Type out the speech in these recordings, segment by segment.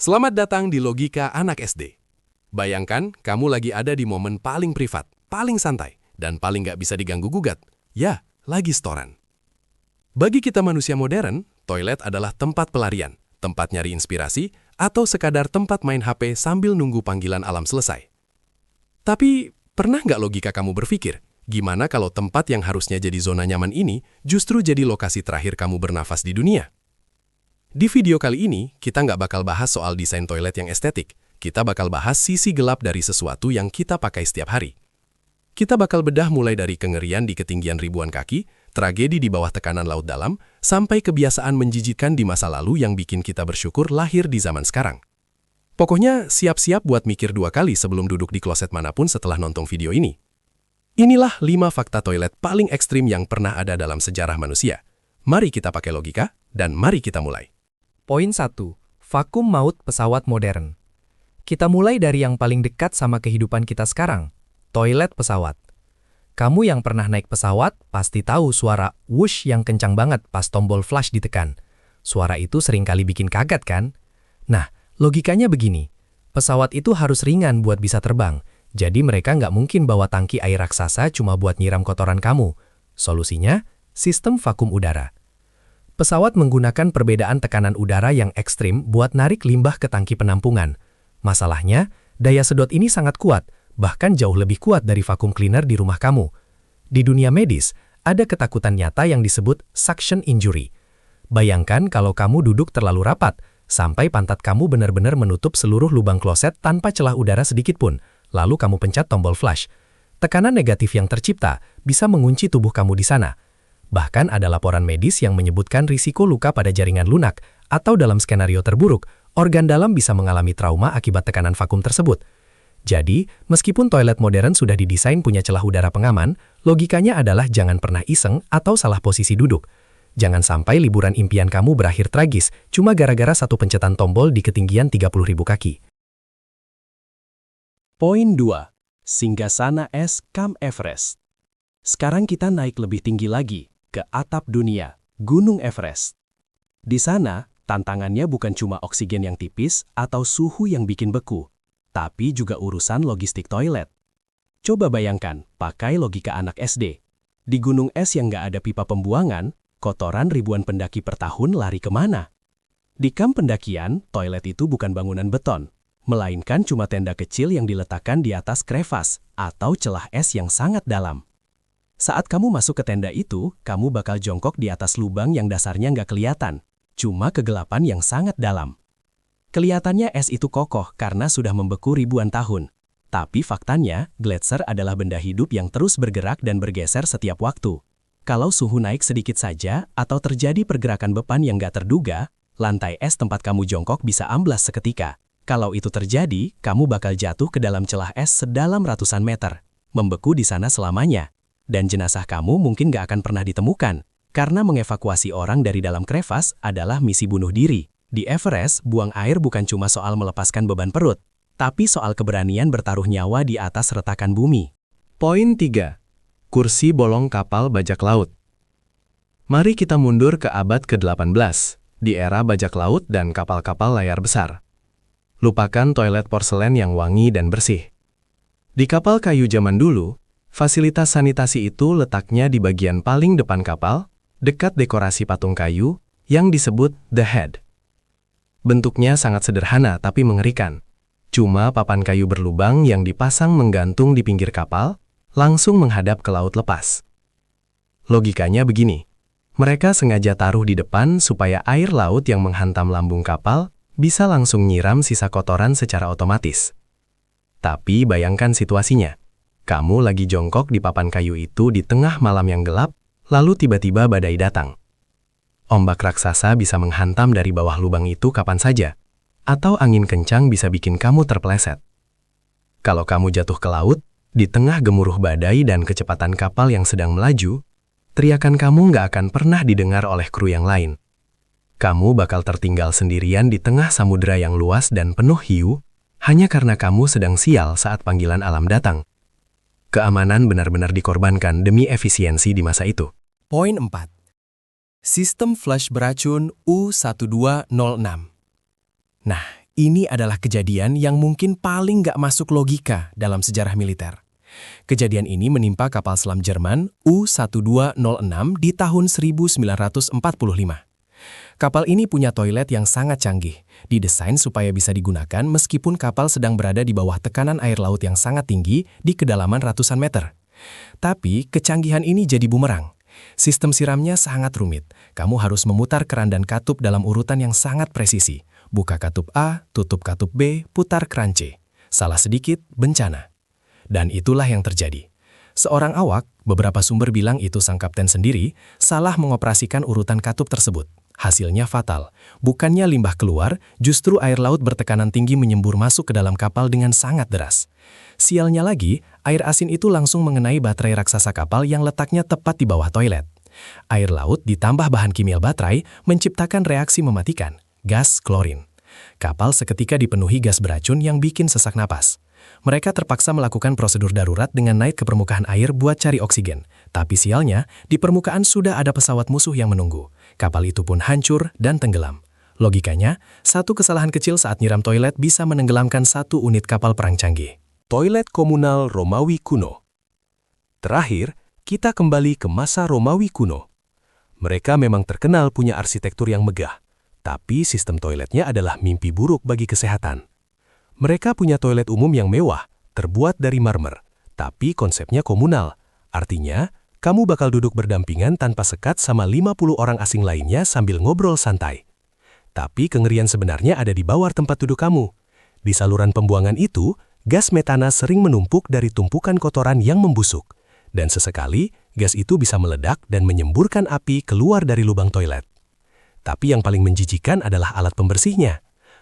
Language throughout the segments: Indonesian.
Selamat datang di Logika Anak SD. Bayangkan kamu lagi ada di momen paling privat, paling santai, dan paling nggak bisa diganggu-gugat. Ya, lagi setoran. Bagi kita manusia modern, toilet adalah tempat pelarian, tempat nyari inspirasi, atau sekadar tempat main HP sambil nunggu panggilan alam selesai. Tapi, pernah nggak logika kamu berpikir, gimana kalau tempat yang harusnya jadi zona nyaman ini justru jadi lokasi terakhir kamu bernafas di dunia? Di video kali ini, kita nggak bakal bahas soal desain toilet yang estetik. Kita bakal bahas sisi gelap dari sesuatu yang kita pakai setiap hari. Kita bakal bedah mulai dari kengerian di ketinggian ribuan kaki, tragedi di bawah tekanan laut dalam, sampai kebiasaan menjijikkan di masa lalu yang bikin kita bersyukur lahir di zaman sekarang. Pokoknya, siap-siap buat mikir 2 kali sebelum duduk di kloset manapun setelah nonton video ini. Inilah 5 fakta toilet paling ekstrim yang pernah ada dalam sejarah manusia. Mari kita pakai logika, dan mari kita mulai. Poin 1. Vakum maut pesawat modern. Kita mulai dari yang paling dekat sama kehidupan kita sekarang, toilet pesawat. Kamu yang pernah naik pesawat pasti tahu suara whoosh yang kencang banget pas tombol flush ditekan. Suara itu seringkali bikin kaget kan? Nah, logikanya begini. Pesawat itu harus ringan buat bisa terbang, jadi mereka nggak mungkin bawa tangki air raksasa cuma buat nyiram kotoran kamu. Solusinya, sistem vakum udara. Pesawat menggunakan perbedaan tekanan udara yang ekstrim buat narik limbah ke tangki penampungan. Masalahnya, daya sedot ini sangat kuat, bahkan jauh lebih kuat dari vacuum cleaner di rumah kamu. Di dunia medis, ada ketakutan nyata yang disebut suction injury. Bayangkan kalau kamu duduk terlalu rapat, sampai pantat kamu benar-benar menutup seluruh lubang kloset tanpa celah udara sedikit pun, lalu kamu pencet tombol flush. Tekanan negatif yang tercipta bisa mengunci tubuh kamu di sana. Bahkan ada laporan medis yang menyebutkan risiko luka pada jaringan lunak, atau dalam skenario terburuk, organ dalam bisa mengalami trauma akibat tekanan vakum tersebut. Jadi, meskipun toilet modern sudah didesain punya celah udara pengaman, logikanya adalah jangan pernah iseng atau salah posisi duduk. Jangan sampai liburan impian kamu berakhir tragis cuma gara-gara satu pencetan tombol di ketinggian 30.000 kaki. Poin 2. Singgasana es Camp Everest. Sekarang kita naik lebih tinggi lagi, ke atap dunia, Gunung Everest. Di sana, tantangannya bukan cuma oksigen yang tipis atau suhu yang bikin beku, tapi juga urusan logistik toilet. Coba bayangkan, pakai logika anak SD. Di gunung es yang nggak ada pipa pembuangan, kotoran ribuan pendaki per tahun lari kemana? Di kamp pendakian, toilet itu bukan bangunan beton, melainkan cuma tenda kecil yang diletakkan di atas krevas atau celah es yang sangat dalam. Saat kamu masuk ke tenda itu, kamu bakal jongkok di atas lubang yang dasarnya nggak kelihatan, cuma kegelapan yang sangat dalam. Kelihatannya es itu kokoh karena sudah membeku ribuan tahun. Tapi faktanya, gletser adalah benda hidup yang terus bergerak dan bergeser setiap waktu. Kalau suhu naik sedikit saja atau terjadi pergerakan beban yang nggak terduga, lantai es tempat kamu jongkok bisa amblas seketika. Kalau itu terjadi, kamu bakal jatuh ke dalam celah es sedalam ratusan meter, membeku di sana selamanya. Dan jenazah kamu mungkin gak akan pernah ditemukan, karena mengevakuasi orang dari dalam krevas adalah misi bunuh diri. Di Everest, buang air bukan cuma soal melepaskan beban perut, tapi soal keberanian bertaruh nyawa di atas retakan bumi. Poin 3. Kursi bolong kapal bajak laut. Mari kita mundur ke abad ke-18, di era bajak laut dan kapal-kapal layar besar. Lupakan toilet porselen yang wangi dan bersih. Di kapal kayu zaman dulu, fasilitas sanitasi itu letaknya di bagian paling depan kapal, dekat dekorasi patung kayu, yang disebut the head. Bentuknya sangat sederhana tapi mengerikan. Cuma papan kayu berlubang yang dipasang menggantung di pinggir kapal, langsung menghadap ke laut lepas. Logikanya begini, mereka sengaja taruh di depan supaya air laut yang menghantam lambung kapal bisa langsung nyiram sisa kotoran secara otomatis. Tapi bayangkan situasinya. Kamu lagi jongkok di papan kayu itu di tengah malam yang gelap, lalu tiba-tiba badai datang. Ombak raksasa bisa menghantam dari bawah lubang itu kapan saja, atau angin kencang bisa bikin kamu terpeleset. Kalau kamu jatuh ke laut, di tengah gemuruh badai dan kecepatan kapal yang sedang melaju, teriakan kamu nggak akan pernah didengar oleh kru yang lain. Kamu bakal tertinggal sendirian di tengah samudera yang luas dan penuh hiu, hanya karena kamu sedang sial saat panggilan alam datang. Keamanan benar-benar dikorbankan demi efisiensi di masa itu. Poin 4. Sistem flush beracun U1206. Nah, Ini adalah kejadian yang mungkin paling nggak masuk logika dalam sejarah militer. Kejadian ini menimpa kapal selam Jerman U-1206 di tahun 1945. Kapal ini punya toilet yang sangat canggih, didesain supaya bisa digunakan meskipun kapal sedang berada di bawah tekanan air laut yang sangat tinggi di kedalaman ratusan meter. Tapi kecanggihan ini jadi bumerang. Sistem siramnya sangat rumit. Kamu harus memutar keran dan katup dalam urutan yang sangat presisi. Buka katup A, tutup katup B, putar keran C. Salah sedikit, bencana. Dan itulah yang terjadi. Seorang awak, beberapa sumber bilang itu sang kapten sendiri, salah mengoperasikan urutan katup tersebut. Hasilnya fatal. Bukannya limbah keluar, justru air laut bertekanan tinggi menyembur masuk ke dalam kapal dengan sangat deras. Sialnya lagi, air asin itu langsung mengenai baterai raksasa kapal yang letaknya tepat di bawah toilet. Air laut ditambah bahan kimia baterai menciptakan reaksi mematikan, gas klorin. Kapal seketika dipenuhi gas beracun yang bikin sesak napas. Mereka terpaksa melakukan prosedur darurat dengan naik ke permukaan air buat cari oksigen. Tapi sialnya, di permukaan sudah ada pesawat musuh yang menunggu. Kapal itu pun hancur dan tenggelam. Logikanya, satu kesalahan kecil saat nyiram toilet bisa menenggelamkan satu unit kapal perang canggih. Toilet komunal Romawi kuno. Terakhir, kita kembali ke masa Romawi kuno. Mereka memang terkenal punya arsitektur yang megah, tapi sistem toiletnya adalah mimpi buruk bagi kesehatan. Mereka punya toilet umum yang mewah, terbuat dari marmer, tapi konsepnya komunal. Artinya, kamu bakal duduk berdampingan tanpa sekat sama 50 orang asing lainnya sambil ngobrol santai. Tapi kengerian sebenarnya ada di bawah tempat duduk kamu. Di saluran pembuangan itu, gas metana sering menumpuk dari tumpukan kotoran yang membusuk. Dan sesekali, gas itu bisa meledak dan menyemburkan api keluar dari lubang toilet. Tapi yang paling menjijikan adalah alat pembersihnya.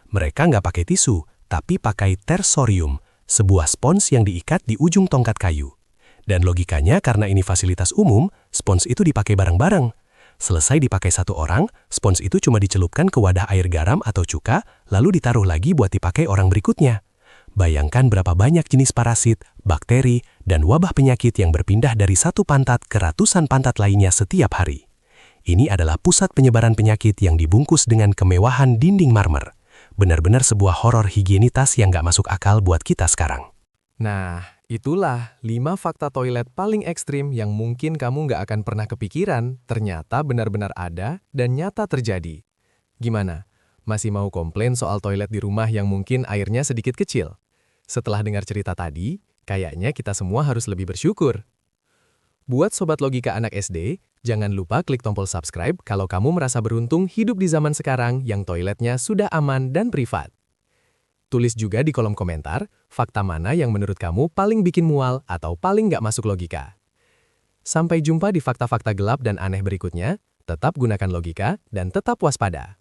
Mereka nggak pakai tisu, tapi pakai tersorium, sebuah spons yang diikat di ujung tongkat kayu. Dan logikanya karena ini fasilitas umum, spons itu dipakai bareng-bareng. Selesai dipakai satu orang, spons itu cuma dicelupkan ke wadah air garam atau cuka, lalu ditaruh lagi buat dipakai orang berikutnya. Bayangkan berapa banyak jenis parasit, bakteri, dan wabah penyakit yang berpindah dari satu pantat ke ratusan pantat lainnya setiap hari. Ini adalah pusat penyebaran penyakit yang dibungkus dengan kemewahan dinding marmer. Benar-benar sebuah horor higienitas yang nggak masuk akal buat kita sekarang. Nah, itulah 5 fakta toilet paling ekstrim yang mungkin kamu nggak akan pernah kepikiran, ternyata benar-benar ada dan nyata terjadi. Gimana? Masih mau komplain soal toilet di rumah yang mungkin airnya sedikit kecil? Setelah dengar cerita tadi, kayaknya kita semua harus lebih bersyukur. Buat Sobat Logika Anak SD, jangan lupa klik tombol subscribe kalau kamu merasa beruntung hidup di zaman sekarang yang toiletnya sudah aman dan privat. Tulis juga di kolom komentar, fakta mana yang menurut kamu paling bikin mual atau paling nggak masuk logika. Sampai jumpa di fakta-fakta gelap dan aneh berikutnya, tetap gunakan logika dan tetap waspada.